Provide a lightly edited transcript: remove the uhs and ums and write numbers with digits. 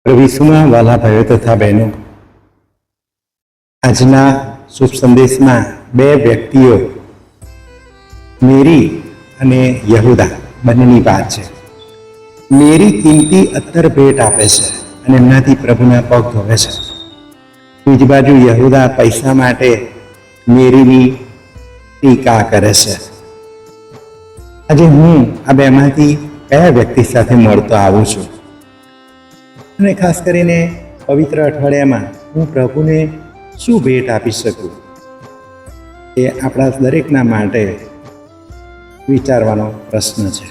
પ્રભુ વાલા ભાઈઓ તથા બહેનો, આજના શુભ સંદેશમાં બે વ્યક્તિઓ મેરી અને યહૂદા બંનેની વાત છે. મેરી કિંમતી અત્તર ભેટ આપે છે અને એમનાથી પ્રભુના પગ ધોવે છે. બીજી બાજુ યહૂદા પૈસા માટે મેરીની ટીકા કરે છે. આજે હું આ બેમાંથી કયા વ્યક્તિ સાથે મળતો આવું છું, અને ખાસ કરીને પવિત્ર અઠવાડિયામાં હું પ્રભુને શું ભેટ આપી શકું, એ આપણા દરેકના માટે વિચારવાનો પ્રશ્ન છે.